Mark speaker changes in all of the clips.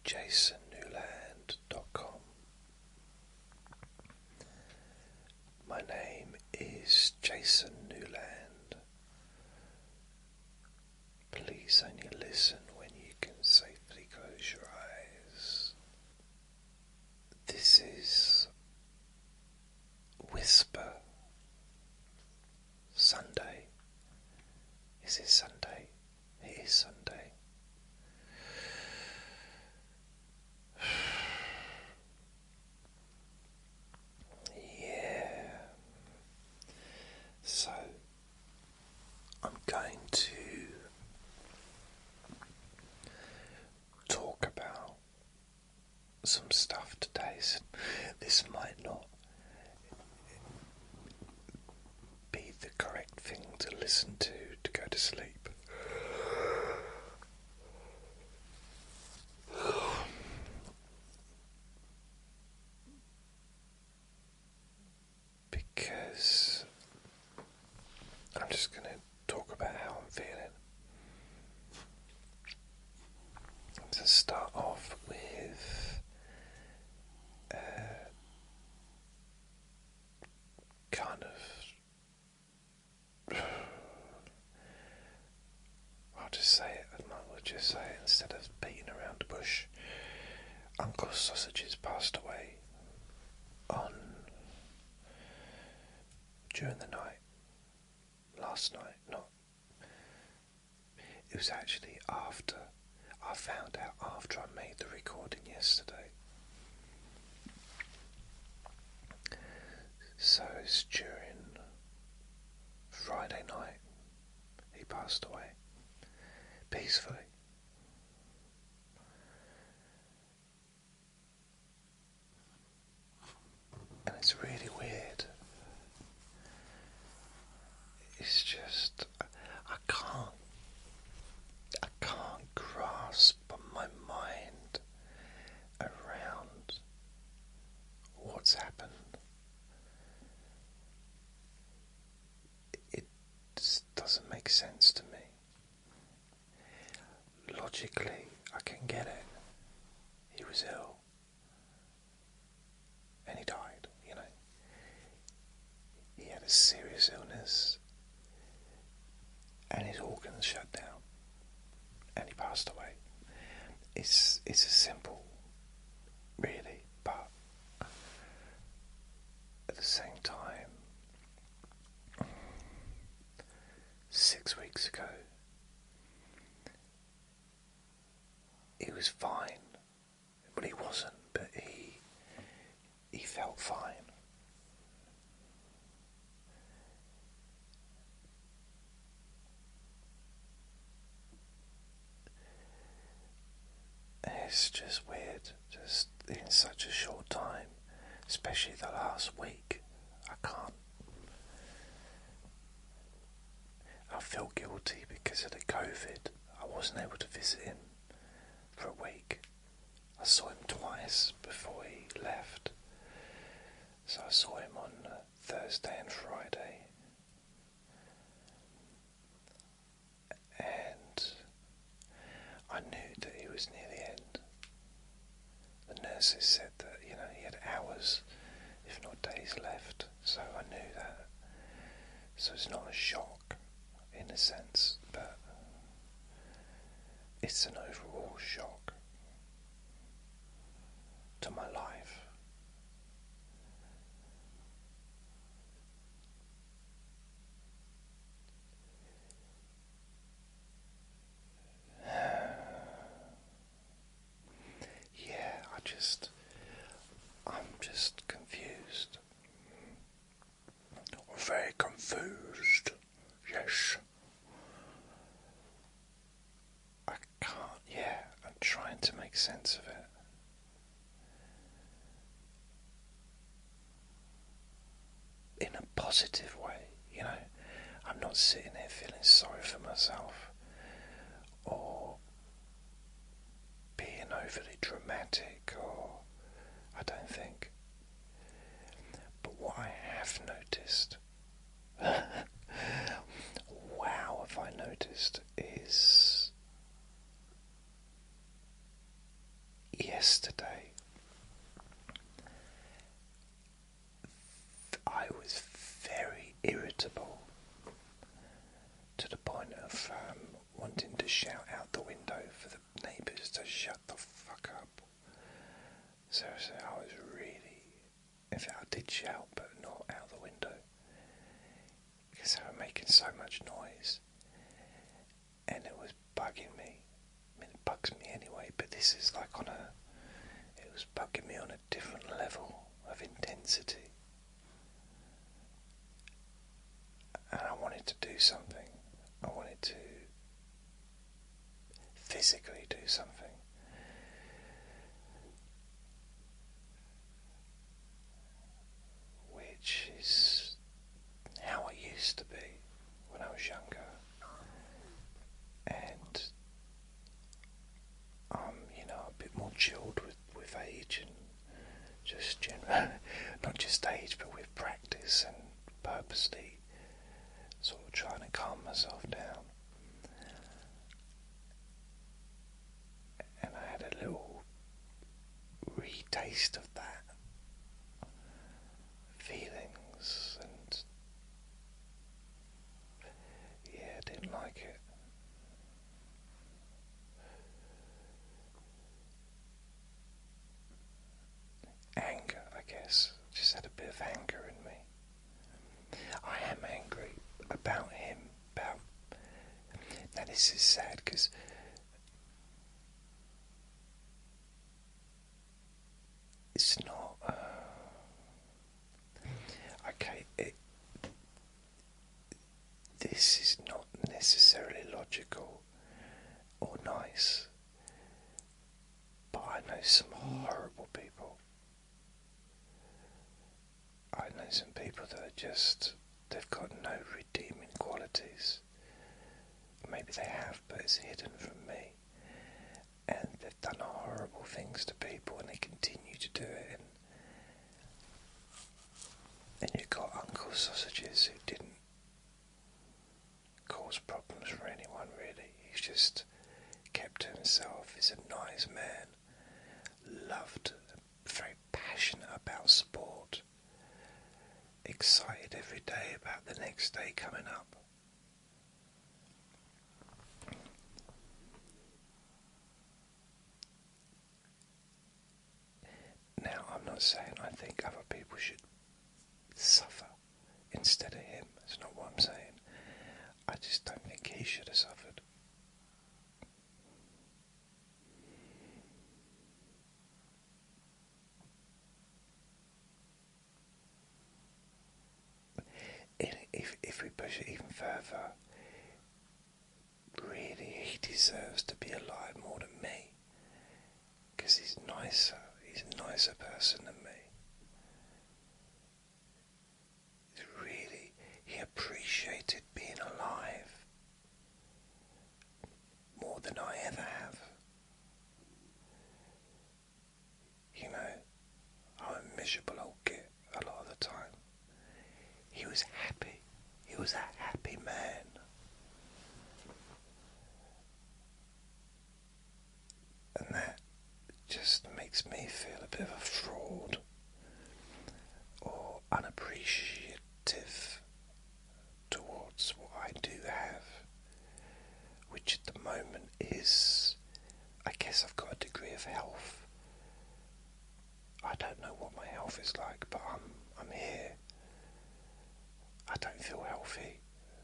Speaker 1: jasonnewland.com. My name is Jason Newland. Please only listen when you can safely close your eyes. This is Whisper Sunday. Is it Sunday? It is Sunday. Yeah. So I'm going to talk about some stuff today. So this might not be the correct thing to listen to go to sleep. Because I'm just going to talk about how I'm feeling. To start off with kind of, I'll just say it, I might as well just say it instead of beating around the bush. Uncle Sausages passed away during the night, last night. It was actually after, I found out after I made the recording yesterday. So it's during Friday night he passed away peacefully. And it's really weird. It's just I can't grasp my mind around what's happened. It just doesn't make sense to me. Logically, I can get it. He was ill. And he died, He had a serious illness. And his organs shut down. And he passed away. It's as simple, really, but at the same time, 6 weeks ago, he was fine. Well, he wasn't, but he felt fine. It's just weird, just in such a short time, especially the last week. I feel guilty because of the COVID. I wasn't able to visit him for a week. I saw him twice before he left. So I saw him on Thursday and Friday. And I knew that he was near the end. The nurses said that, he had hours, if not days left. So I knew that. So it's not a shock, in a sense, but it's an overall shock to my life. I'm just confused. Very confused, yes. I can't, I'm trying to make sense of it. In a positive way, I'm not sitting here feeling sorry for myself or being overly dramatic, or I don't think. But what I have noticed, wow, have I noticed, is to shut the fuck up. Seriously, I was really... In fact, I did shout, but not out the window. Because they were making so much noise. And it was bugging me. I mean, it bugs me anyway, but this is like on a... It was bugging me on a different level of intensity. And I wanted to do something. I wanted to physically do something. Which is how I used to be when I was younger. And I'm, a bit more chilled with age and just general, not just age, but with practice and purposely sort of trying to calm myself down. And I had a little re-taste of that feelings, and yeah, I didn't like it. Anger, I guess. Just had a bit of anger in me. I am angry about him, now this is sad because it's not okay, this is not necessarily logical or nice, but I know some horrible people. I know some people that are just, they've got no redeeming qualities. Maybe they have, but it's hidden from me. And they've done horrible things to people, and they continue to do it. And you've got Uncle Sausages, who didn't cause problems for anyone really. He's just kept to himself. He's a nice man, loved, very passionate about sport, excited every day about the next day coming up. Now, I'm not saying I think other people should suffer instead of him. That's not what I'm saying. I just don't think he should have suffered. If we push it even further, really he deserves to be alive more than me. Because he's nicer. He's a nicer person than me. Really, he appreciated being alive more than I ever have. I'm a miserable old git a lot of the time. He was happy. He was a happy man. And that just makes me feel a bit of a fraud or unappreciative towards what I do have, which at the moment is, I guess I've got a degree of health. I don't know what my health is like, but I'm here. I don't feel healthy,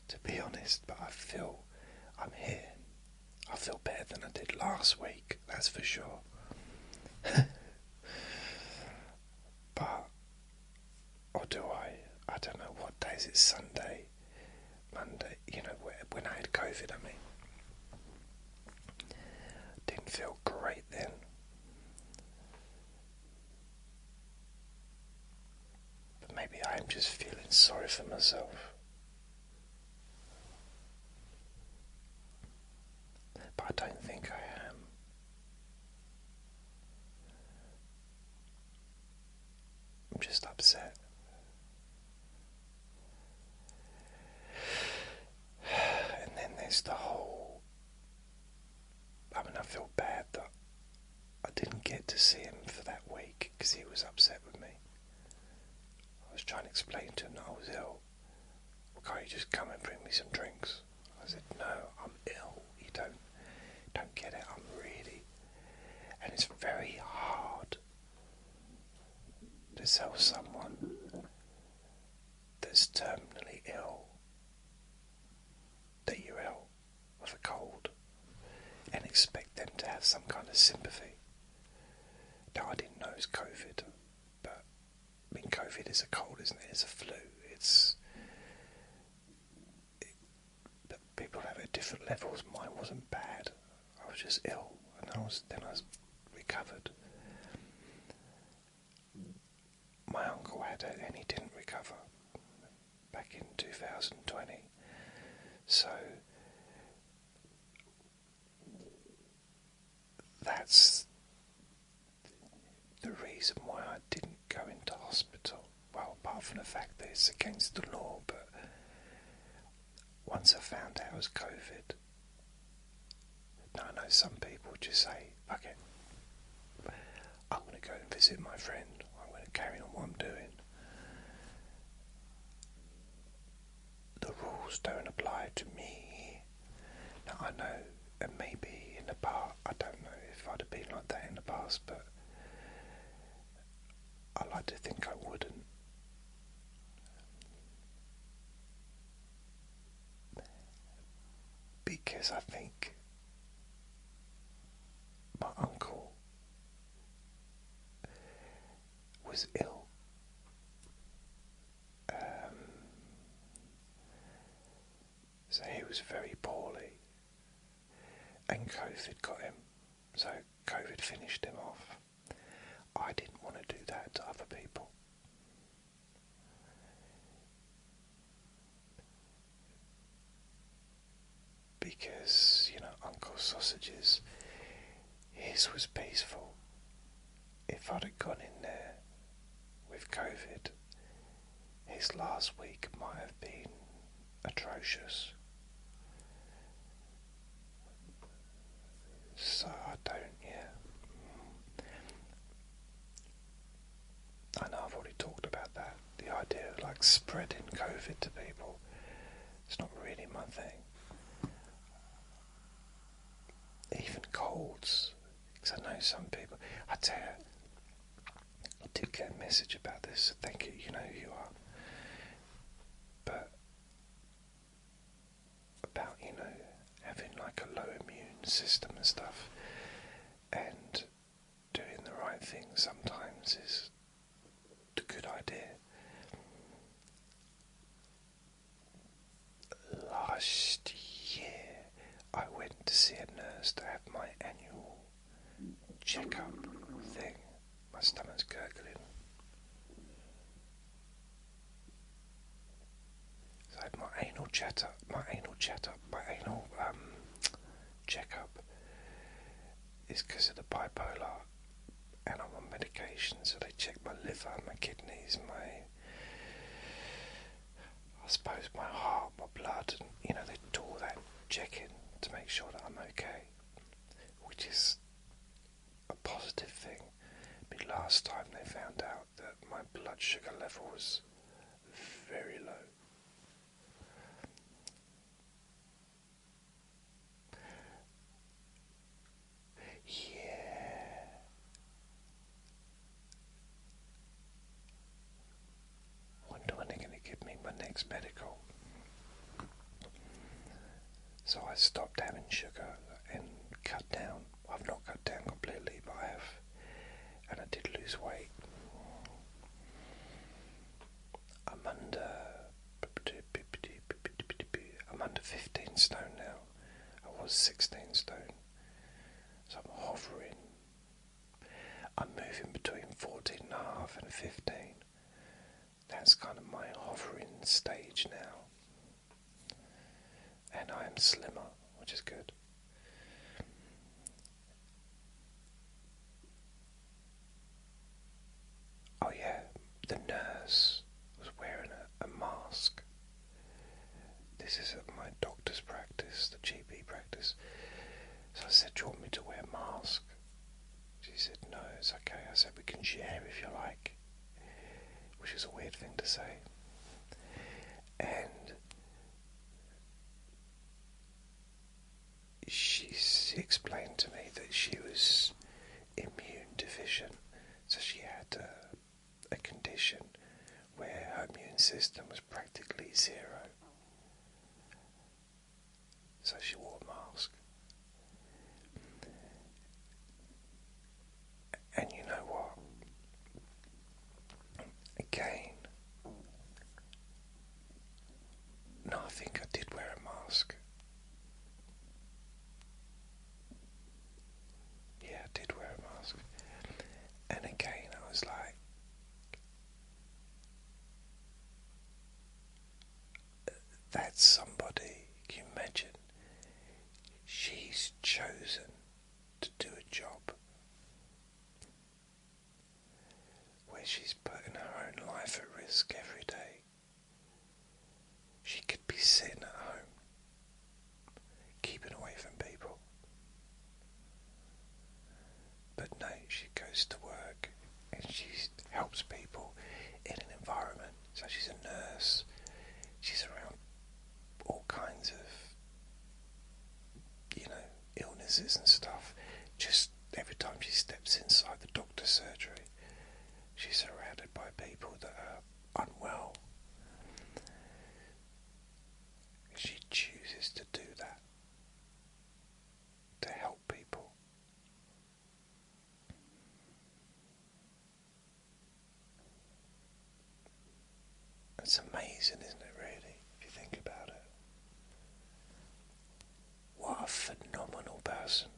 Speaker 1: to be honest, but I feel I'm here. I feel better than I did last week, that's for sure. But, or do I? I don't know, what day is it? Sunday? Monday? When I had COVID, I mean. Didn't feel great then. But maybe I'm just feeling sorry for myself. But I don't think I am. I'm just upset. And then there's the whole... I feel bad that I didn't get to see him for that week because he was upset with me. I was trying to explain to him that I was ill. Well, can't you just come and bring me some drinks? I said, no, I'm ill. You don't get it. I'm really And it's very hard to tell someone that's terminally ill that you're ill with a cold and expect them to have some kind of sympathy. Now, I didn't know it was COVID, but I mean, COVID is a cold, isn't it? It's a flu. But people have it at different levels. Mine wasn't bad. I was just ill, and then I was recovered. My uncle had it, and he didn't recover back in 2020. So that's the reason why I didn't go into hospital. Well, apart from the fact that it's against the law, but once I found out it was COVID, now I know some people just say, fuck it, I'm going to go and visit my friend, I'm going to carry on what I'm doing. The rules don't apply to me. Now I know, and maybe in the past, I don't know if I'd have been like that in the past, but I like to think I wouldn't. Because I think my uncle was ill. So he was very poorly, and COVID got him. So COVID finished him off. I didn't want to do that to other people. Because, you know, Uncle Sausages, his was peaceful. If I'd have gone in there with COVID, his last week might have been atrocious. So I don't, I know I've already talked about that. The idea of like spreading COVID to people, it's not really my thing. Even colds, because I know some people, I tell you, I did get a message about this, so thank you, you know who you are. But about, you know, having like a low immune system and stuff, and doing the right thing sometimes is a good idea. Last year I went to see a nurse to have my annual check-up thing. My stomach's gurgling. So I had my anal check-up, checkup is because of the bipolar, and I'm on medication, so they check my liver, my kidneys, I suppose my heart, my blood, and you know, they do all that checking to make sure that I'm okay, which is a positive thing. But last time they found out that my blood sugar level was very low. Yeah. Wonder when they're going to give me my next medical. So I stopped having sugar and cut down. I've not cut down completely, but I have. And I did lose weight. I'm under 15 stone now. I was 16 stone. So I'm hovering. I'm moving between 14.5 and 15. That's kind of my hovering stage now. And I am slimmer, which is good. Oh yeah, the nurse was wearing a mask. This is at my doctor's practice, the GP practice. So I said, do you want me to wear a mask? She said, no, it's okay. I said, we can share if you like. Which is a weird thing to say. And she explained to me that she was in That's somebody, can you imagine? She's chosen to do a job where she's putting her own life at risk every day. She could be sitting at home, keeping away from people. But no, she goes to work and she helps people in an environment. So she's a nurse, she's around all kinds of, illnesses and stuff. Just every time she steps inside the doctor's surgery, she's surrounded by people that are unwell. She chooses to do that, to help people. It's amazing, isn't it, really, if you think about it? What a phenomenal person.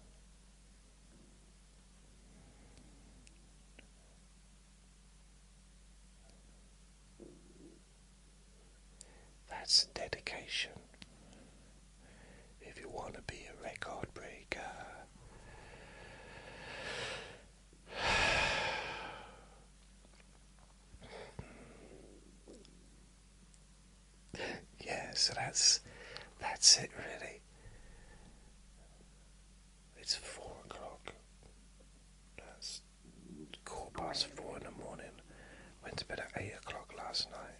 Speaker 1: That's dedication. If you want to be a record breaker, yeah, so that's it, really. It's 4 o'clock. That's 4:15 in the morning. Went to bed at 8 o'clock last night.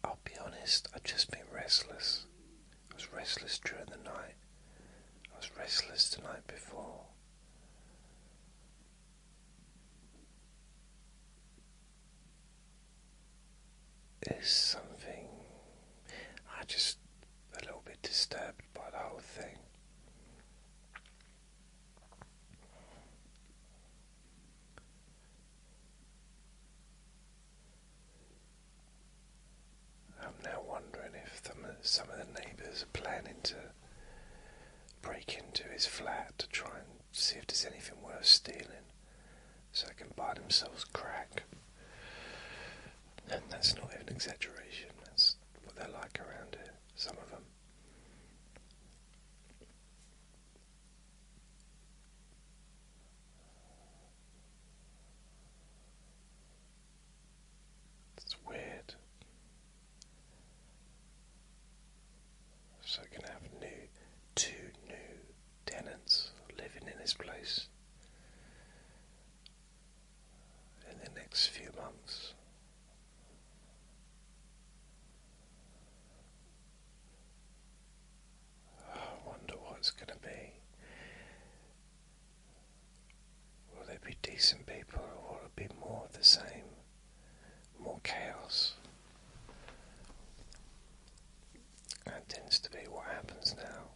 Speaker 1: I'll be honest, I've just been restless. I was restless during the night. I was restless the night before. There's something, I just a little bit disturbed by the whole thing. I'm now wondering if some of the neighbours are planning to break into his flat to try and see if there's anything worth stealing, so they can buy themselves crack. And that's not even an exaggeration, that's what they're like around here, some of them. It's weird. So we're going to have two new tenants living in this place in the next few months. I wonder what it's going to be. Will they be decent people, or will it be more of the same? More chaos? That tends to be what happens now.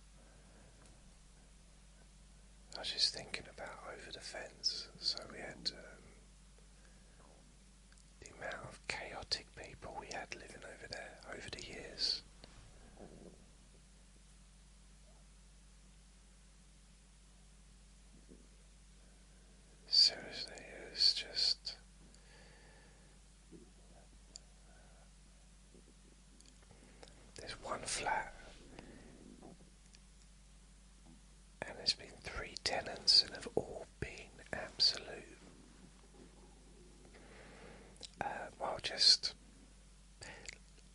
Speaker 1: I was just thinking about over the fence, so we had the amount of chaotic people we had living over there over the years. Seriously, it was just... There's one flat, and there's been 3 tenants, and have all been absolute, just,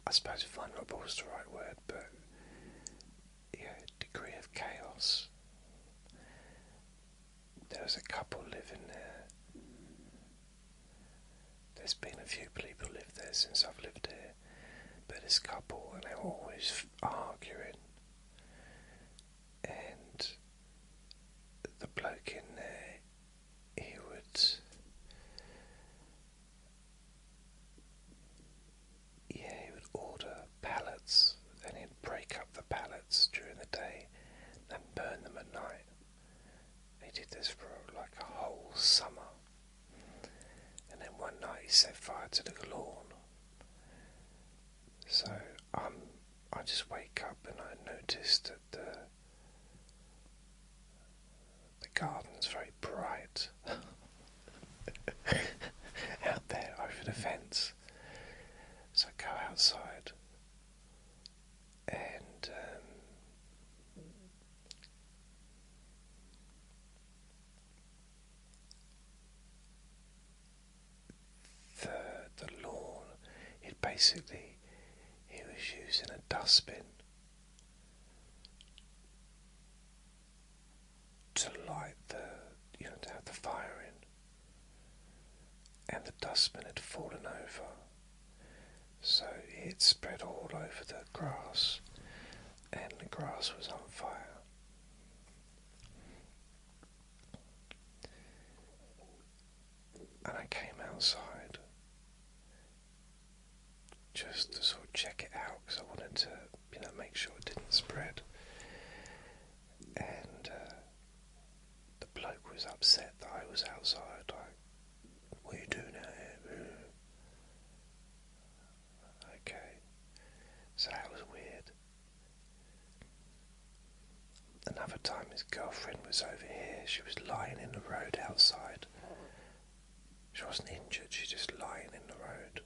Speaker 1: I suppose vulnerable is the right word, but degree of chaos. There was a couple living there. There's been a few people live there since I've lived here, but this couple, and they were always arguing, and the bloke in there, he would order pallets, and he'd break up the pallets during the day and burn them at night. He did this for like a whole summer, and then one night he set fire to the lawn. So I just wake up and I noticed that the garden's very bright. basically he was using a dustbin to light to have the fire in, and the dustbin had fallen over, so it spread all over the grass, and the grass was on fire. And I came outside just to sort of check it out because I wanted to, make sure it didn't spread. And the bloke was upset that I was outside. Like, what are you doing out here? Okay, so that was weird. Another time his girlfriend was over here. She was lying in the road outside. She wasn't injured, she was just lying in the road.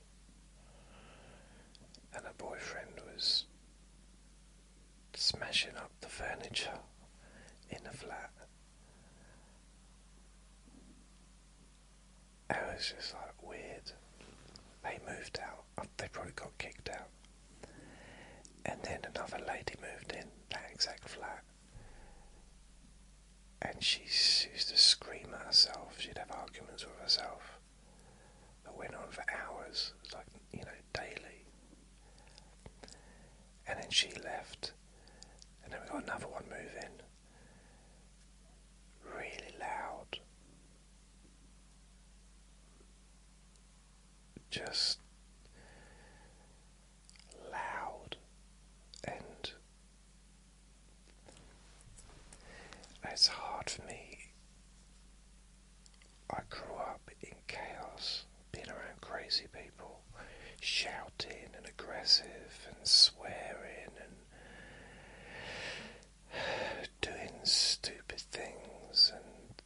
Speaker 1: And her boyfriend was smashing up the furniture in the flat. It was just like weird. They moved out. They probably got kicked out. And then another lady moved in that exact flat. And she used to scream at herself. She'd have arguments with herself that went on for hours, like, daily. And then she left. And then we got another one move in. Really loud. Just loud. And it's hard for me. I grew up in chaos, being around crazy people, shouting and aggressive and swearing and doing stupid things and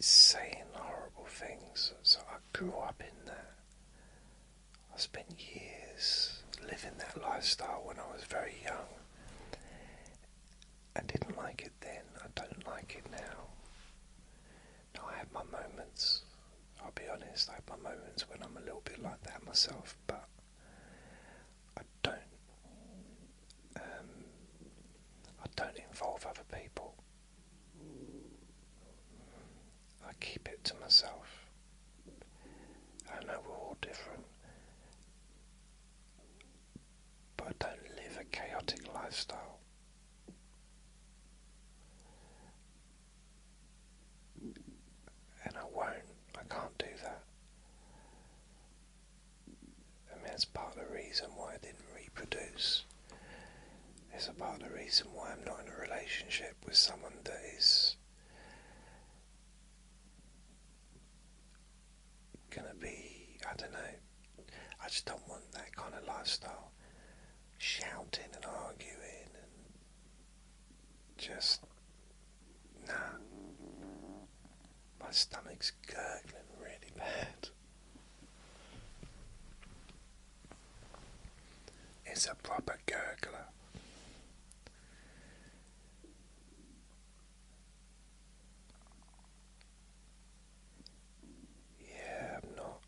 Speaker 1: saying horrible things. So I grew up in that. I spent years living that lifestyle when I was very young. I didn't like it then, I don't like it now. Now I have my moments, I'll be honest, I have my moments when I'm a little bit like that myself, but I don't involve other people. I keep it to myself. I know we're all different, but I don't live a chaotic lifestyle. And I won't. I can't do that. I mean, it's part of the reason why I didn't reproduce. It's a part of the reason why I'm not in a relationship with someone that is gonna be, I don't know, I just don't want that kind of lifestyle. Shouting and arguing and just, nah. My stomach's gurgling really bad. It's a proper gurgler. Yeah, I'm not.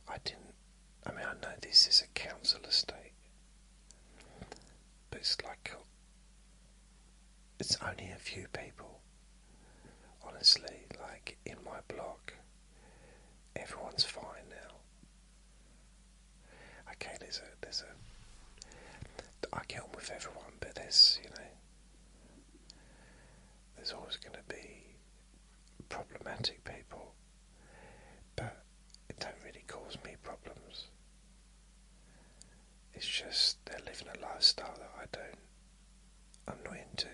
Speaker 1: I know this is a council estate, but it's like, it's only a few people. Honestly, like in my block, everyone's fine now. Okay, I get on with everyone, but there's always going to be problematic people, but it don't really cause me problems. It's just they're living a lifestyle that I'm not into.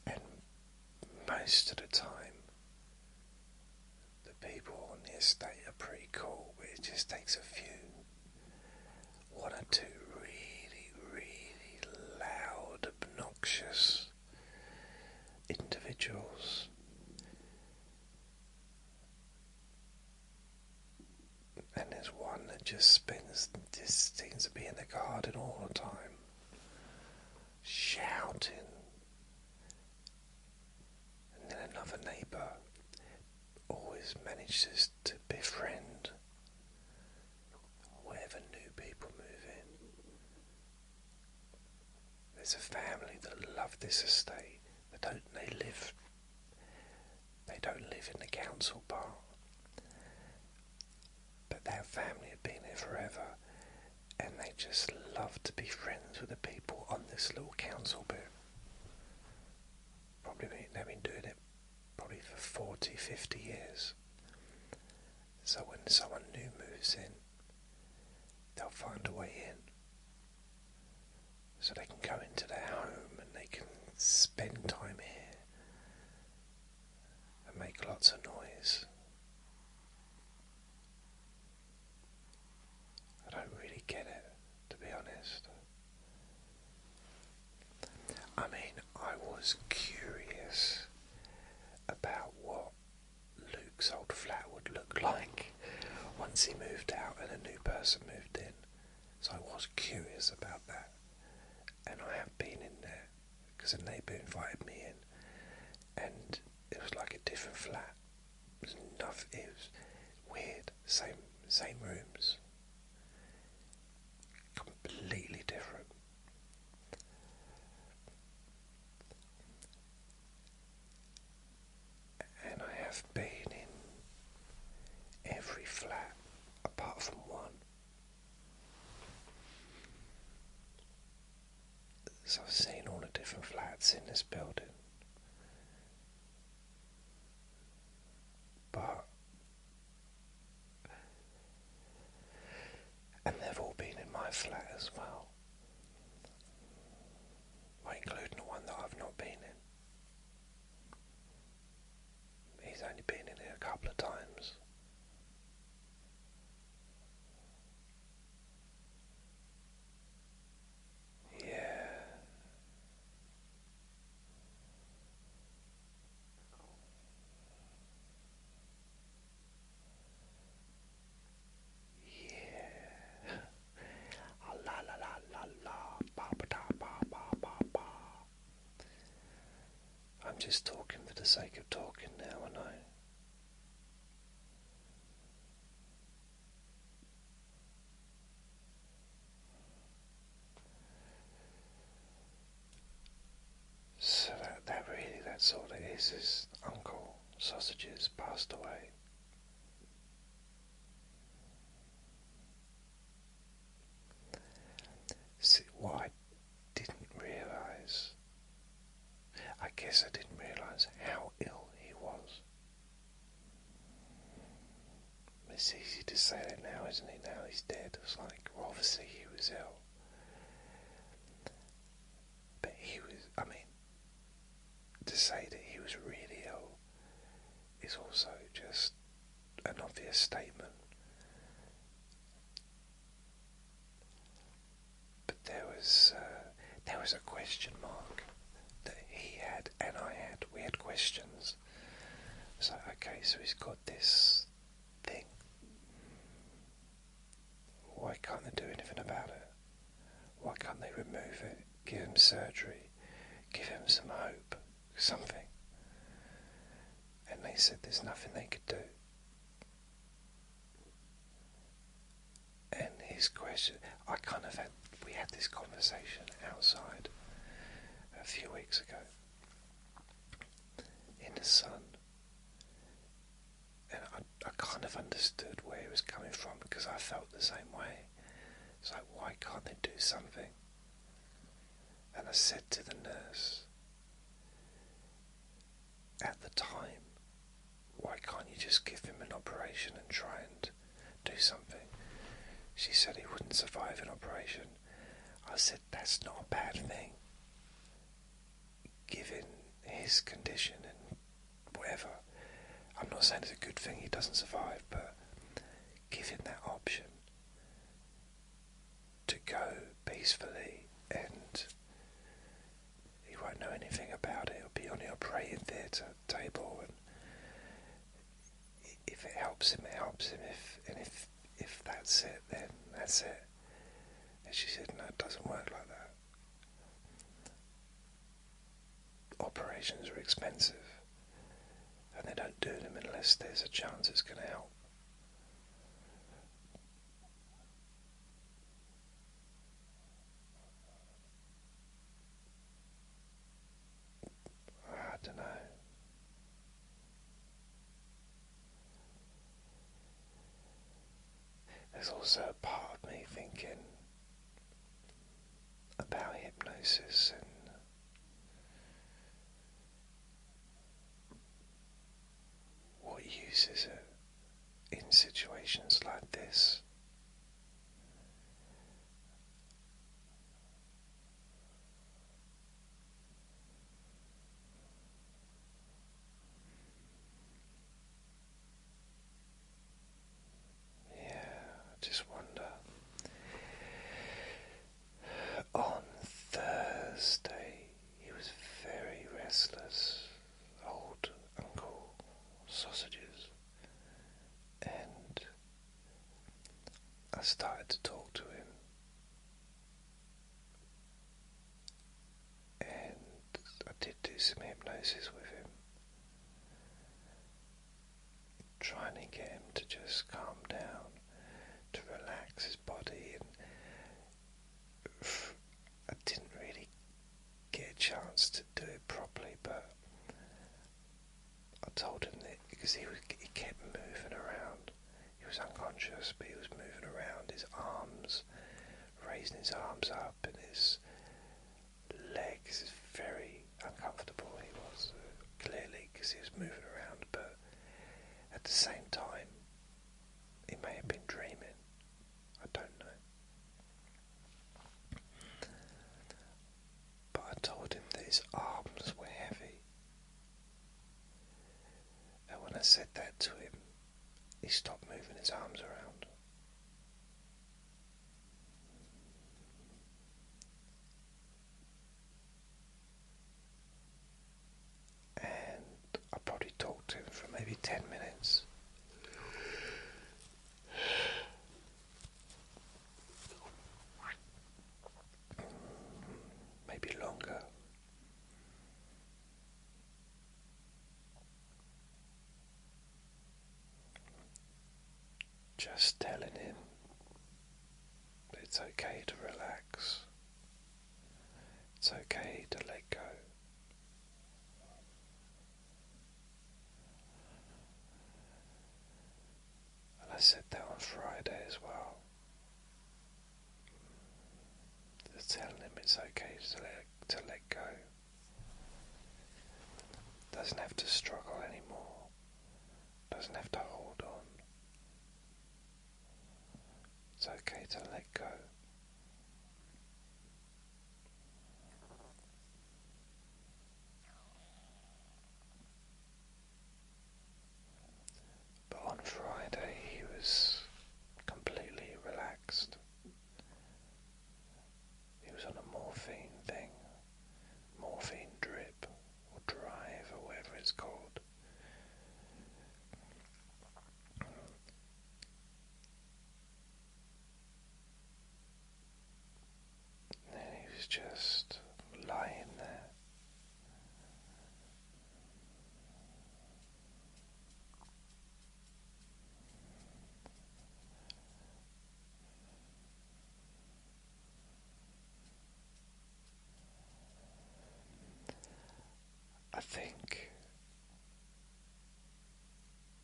Speaker 1: And most of the time, the people on the estate are pretty cool, but it just takes a few, one or two really, really loud, obnoxious individuals. And there's one that just seems to be in the garden all the time. shouting, and then another neighbour always manages to befriend wherever new people move in. There's a family that love this estate. They don't live in the council part, but that family have been here forever, and they just love to be friends with the people on this little council bit. They've been doing it probably for 40, 50 years. So when someone new moves in, they'll find a way in. So they can go into their home and they can spend time here and make lots of noise. I don't really get it, to be honest. I mean, I was curious about what Luke's old flat would look like once he moved out and a new person moved in. So I was curious about that. And I have been in there because a neighbour invited me in, and it was like a different flat. It was weird. Same rooms, completely different. And I have been in every flat apart from one. So I've seen all the different flats in this building. And they've all been in my flat as well. Including the one that I've not been in. He's only been in it a couple of times. Yeah. La la la la la, ba ba da ba ba ba ba. I'm just talking for the sake of talking now, I know. So that's all it is Uncle Sausages passed away. See, what I didn't realise, I guess I didn't realise how ill he was. It's easy to say that now, isn't it? Now he's dead. It's like, well, obviously he was ill. But he was, I mean, to say that he was really ill is also just an obvious statement. But there was a question mark that he had and I had. We had questions. So, okay, so he's got this thing. Why can't they do anything about it? Why can't they remove it? Give him surgery? Give him some hope? Something? And they said there's nothing they could do. And his question, we had this conversation outside a few weeks ago in the sun, and I kind of understood where he was coming from because I felt the same way. It's like, why can't they do something? And I said to the nurse at the time, why can't you just give him an operation and try and do something? She said he wouldn't survive an operation. I said, that's not a bad thing, given his condition and whatever. I'm not saying it's a good thing he doesn't survive, but give him that option to go peacefully, and he won't know anything about it. He'll be on the operating theatre table, and if it helps him, it helps him. If that's it, then that's it. And she said, no, it doesn't work like that. operations are expensive, and they don't do them unless there's a chance it's going to help. I don't know. There's also a part of me thinking about hypnosis and what use is it in situations like this. Yeah, I just wonder. On Thursday, he was very restless, old Uncle Sausages, and I started to talk to him, and I did do some hypnosis with him, trying to get him to just calm down, to relax his body, and I didn't really get a chance to do it properly, but I told him that because he kept moving around. He was unconscious, but he was moving around, his arms, raising his arms up, and his legs. Is very uncomfortable. He was clearly, because he was moving around, but at the same time, he may have been dreaming. I don't know. But I told him that his arms were heavy, and when I said that to him, he stopped moving his arms around. And I probably talked to him for maybe 10 minutes. Maybe longer. Just telling him that it's okay to relax. It's okay to let go. And I said that on Friday as well. Just telling him it's okay to let go. Doesn't have to struggle anymore. Doesn't have to hold on. It's okay to let go. But on Friday he was completely relaxed. He was on a morphine thing, morphine drip or drive or whatever it's called. And then he was just lying there.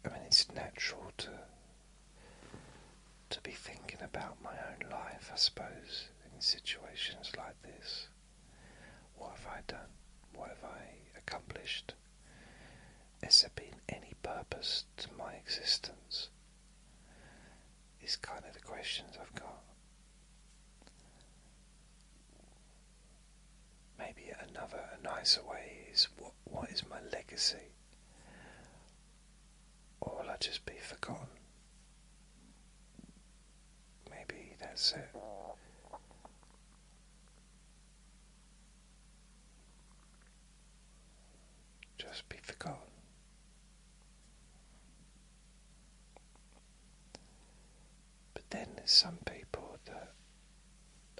Speaker 1: I mean, it's natural to be thinking about my own life, I suppose, in situations like this. What have I done? What have I accomplished? Has there been any purpose to my existence? Is kind of the questions I've got. Maybe a nicer way is what is my legacy? Or will I just be forgotten? Maybe that's it. Just be forgotten. But then there's some people that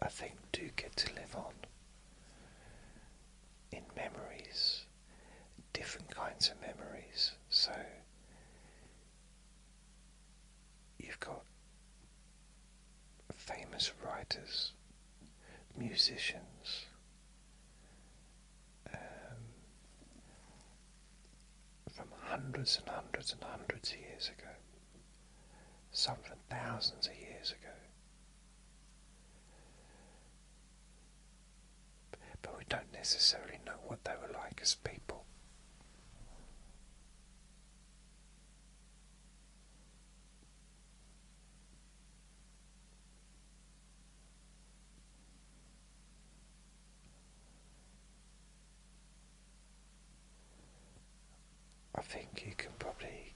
Speaker 1: I think do get to live on in memories different kinds of memories. So you've got famous writers, musicians, from hundreds and hundreds and hundreds of years ago, some from thousands of years ago. But we don't necessarily know what they were like as people. I think you can probably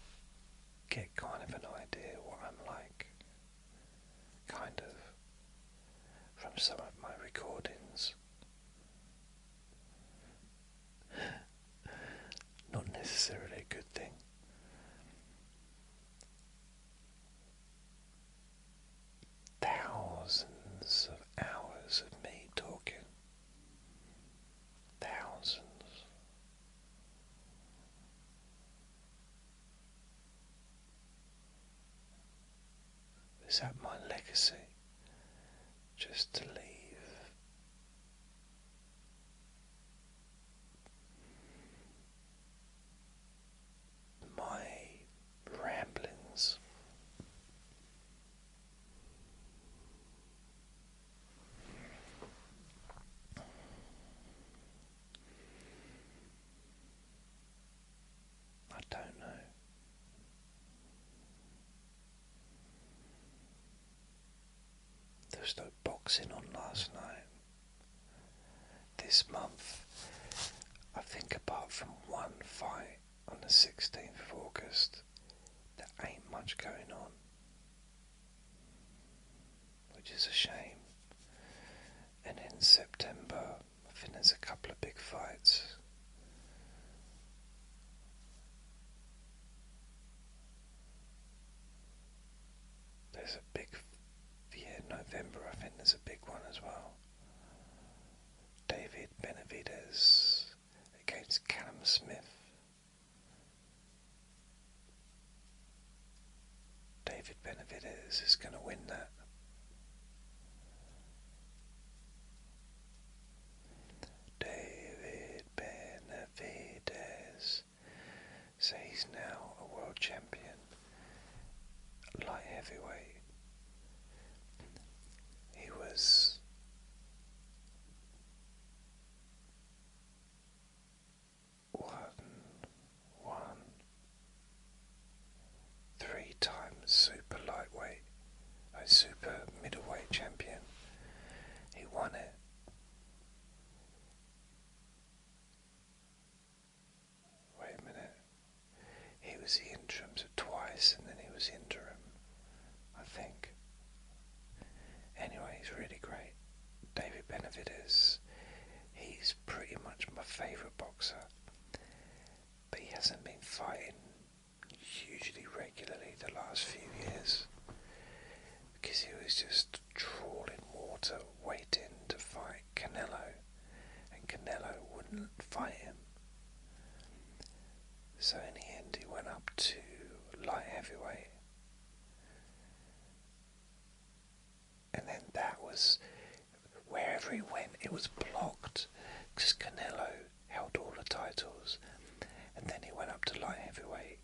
Speaker 1: get kind of an idea what I'm like, kind of, from some of my recordings. Not necessarily a good thing. Thousands of hours of me talking. Thousands. Is that my legacy? Just to leave my ramblings. I don't know. There was no boxing on last night. This month, I think apart from one fight on the 16th of August, there ain't much going on, which is a shame. And in September, I think there's a couple of big fights. There's a big, November, I think there's a big one as well. David Benavidez against Callum Smith. David Benavidez is going to win that. David Benavidez. So he's now a world champion, light heavyweight. He was three-time super lightweight, a super middleweight champion. He won it. Wait a minute. He was the interim twice, and then he was interim, I think. Anyway, he's really great. David Benavidez. He's pretty much my favourite boxer, but he hasn't been fighting hugely regularly the last few years because he was just trawling water waiting to fight Canelo, and Canelo wouldn't fight him. So in the end he went up to light heavyweight, and then that was, wherever he went it was blocked because Canelo held all the titles, and then he went up to light heavyweight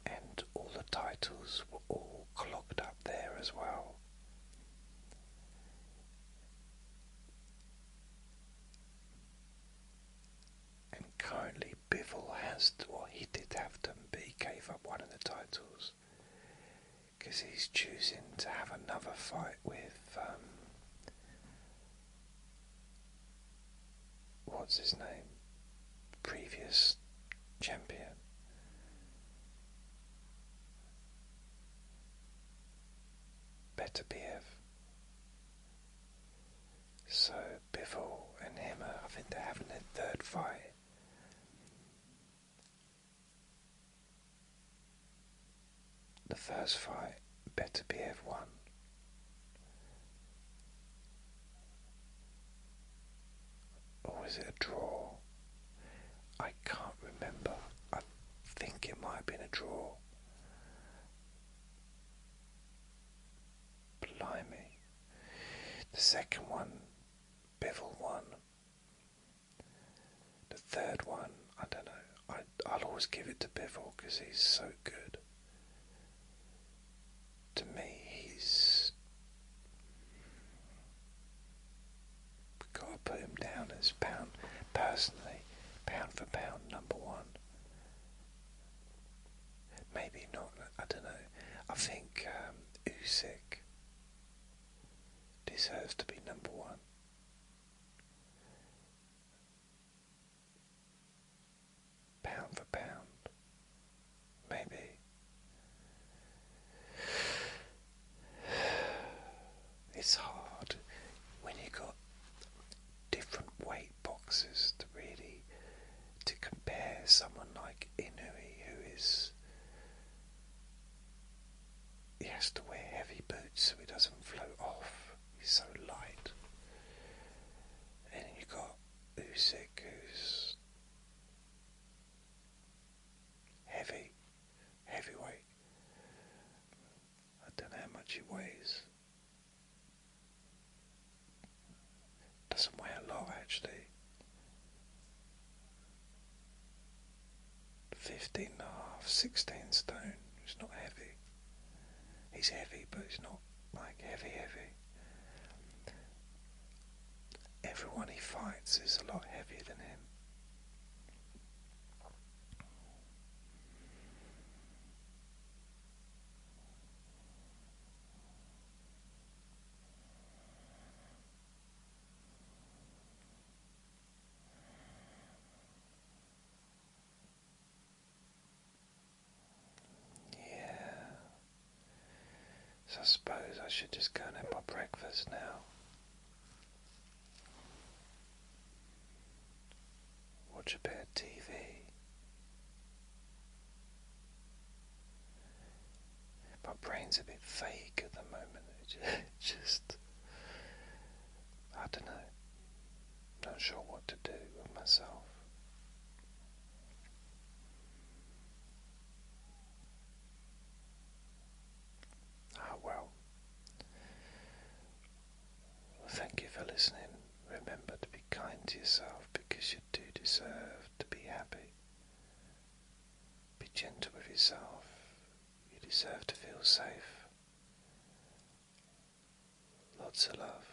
Speaker 1: and all the titles were all clogged up there as well. And currently Bivol has, well, he did have them, but he gave up one of the titles because he's choosing to have another fight with what's his name, previous champion. Beterbiev. So Bivol and him, I think they're having their third fight. The first fight, Beterbiev won. Or was it a draw? I can't remember. drawer. Blimey. The second one, Bivol won. The third one, I don't know. I'll always give it to Bivol because he's so good. To me, we've got to put him down as personally, pound for pound, number one. Maybe not, I don't know. I think Usyk deserves to be number one. Pound for pound, maybe. It's hard when you got different weight boxes to compare someone like Inui, he has to wear heavy boots so he doesn't float off. He's so light. And then you got Usyk, who's heavyweight. I don't know how much he weighs. Doesn't weigh a lot actually. 15 and a half, 16 stone. He's not heavy. He's heavy, but he's not like heavy. Everyone he fights is a lot heavier than him. So I suppose I should just go and have my breakfast now. Watch a bit of TV. My brain's a bit vague at the moment. Just, I don't know. Not sure what to do with myself. Well. Thank you for listening. Remember to be kind to yourself because you do deserve to be happy. Be gentle with yourself. You deserve to feel safe. Lots of love.